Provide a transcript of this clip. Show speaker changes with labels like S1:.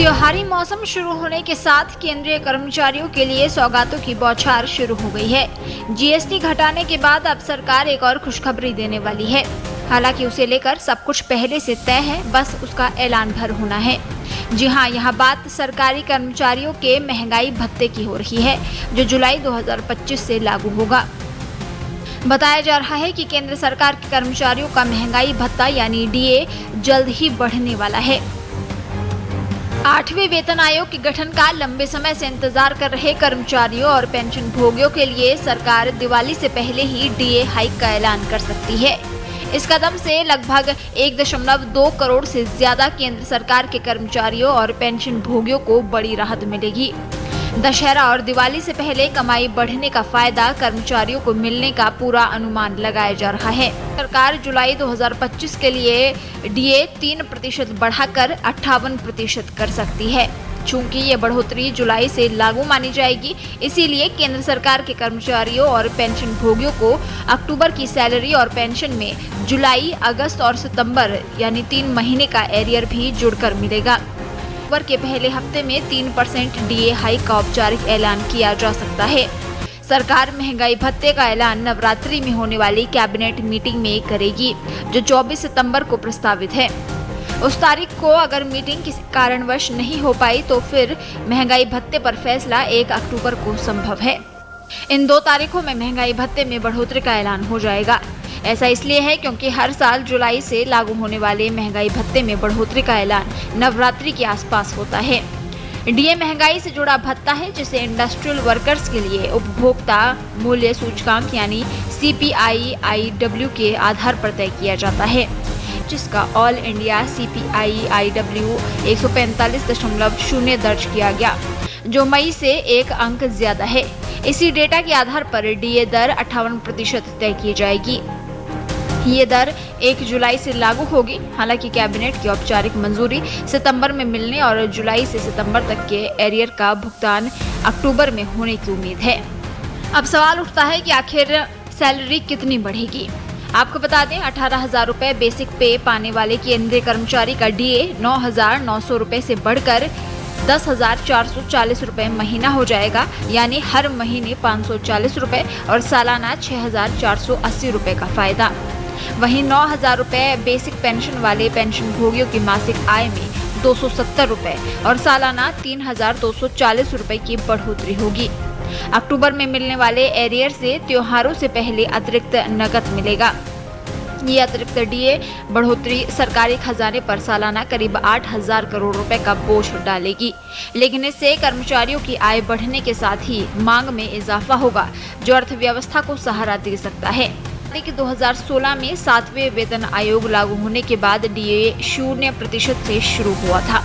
S1: त्योहारी मौसम शुरू होने के साथ केंद्रीय कर्मचारियों के लिए सौगातों की बौछार शुरू हो गई है। जीएसटी घटाने के बाद अब सरकार एक और खुशखबरी देने वाली है। हालांकि उसे लेकर सब कुछ पहले से तय है, बस उसका ऐलान भर होना है। जी हां, यह बात सरकारी कर्मचारियों के महंगाई भत्ते की हो रही है, जो जुलाई 2025 से लागू होगा। बताया जा रहा है कि केंद्र सरकार के कर्मचारियों का महंगाई भत्ता यानी डीए जल्द ही बढ़ने वाला है। 8वें वेतन आयोग के गठन का लंबे समय से इंतजार कर रहे कर्मचारियों और पेंशन भोगियों के लिए सरकार दिवाली से पहले ही डीए हाइक का ऐलान कर सकती है। इस कदम से लगभग 1.2 करोड़ से ज्यादा केंद्र सरकार के कर्मचारियों और पेंशन भोगियों को बड़ी राहत मिलेगी। दशहरा और दिवाली से पहले कमाई बढ़ने का फायदा कर्मचारियों को मिलने का पूरा अनुमान लगाया जा रहा है। सरकार जुलाई 2025 के लिए डीए 3% बढ़ाकर 58% कर सकती है। चूंकि ये बढ़ोतरी जुलाई से लागू मानी जाएगी, इसीलिए केंद्र सरकार के कर्मचारियों और पेंशन भोगियों को अक्टूबर की सैलरी और पेंशन में जुलाई, अगस्त और सितंबर यानी 3 महीने का एरियर भी जुड़कर मिलेगा। अक्टूबर के पहले हफ्ते में 3% डीए हाइक का औपचारिक ऐलान किया जा सकता है। सरकार महंगाई भत्ते का ऐलान नवरात्रि में होने वाली कैबिनेट मीटिंग में करेगी, जो 24 सितंबर को प्रस्तावित है। उस तारीख को अगर मीटिंग किसी कारणवश नहीं हो पाई तो फिर महंगाई भत्ते पर फैसला 1 अक्टूबर को संभव है। इन 2 तारीखों में महंगाई भत्ते में बढ़ोतरी का ऐलान हो जाएगा। ऐसा इसलिए है क्योंकि हर साल जुलाई से लागू होने वाले महंगाई भत्ते में बढ़ोतरी का ऐलान नवरात्रि के आसपास होता है। डीए महंगाई से जुड़ा भत्ता है, जिसे इंडस्ट्रियल वर्कर्स के लिए उपभोक्ता मूल्य सूचकांक यानी CPI-IW के आधार पर तय किया जाता है, जिसका ऑल इंडिया CPI-IW 145.0 दर्ज किया गया, जो मई से 1 अंक ज्यादा है। इसी डेटा के आधार पर डीए दर 58% तय की जाएगी। ये दर 1 जुलाई से लागू होगी। हालांकि कैबिनेट की औपचारिक मंजूरी सितंबर में मिलने और जुलाई से सितंबर तक के एरियर का भुगतान अक्टूबर में होने की उम्मीद है। अब सवाल उठता है कि आखिर सैलरी कितनी बढ़ेगी। आपको बता दें, 18,000 रुपए बेसिक पे पाने वाले केंद्रीय कर्मचारी का डीए 9,900 रुपए से बढ़कर 10,440 रुपए महीना हो जाएगा, यानी हर महीने 540 रुपए और सालाना 6,480 रुपए का फायदा। वहीं 9,000 रुपए बेसिक पेंशन वाले पेंशन भोगियों की मासिक आय में 270 रुपए और सालाना 3,240 रुपए की बढ़ोतरी होगी। अक्टूबर में मिलने वाले एरियर से त्योहारों से पहले अतिरिक्त नकद मिलेगा। ये अतिरिक्त डीए बढ़ोतरी सरकारी खजाने पर सालाना करीब 8,000 करोड़ रुपए का बोझ डालेगी, लेकिन इससे कर्मचारियों की आय बढ़ने के साथ ही मांग में इजाफा होगा, जो अर्थव्यवस्था को सहारा दे सकता है। 2016 में 7वें वेतन आयोग लागू होने के बाद डीए 0% से शुरू हुआ था।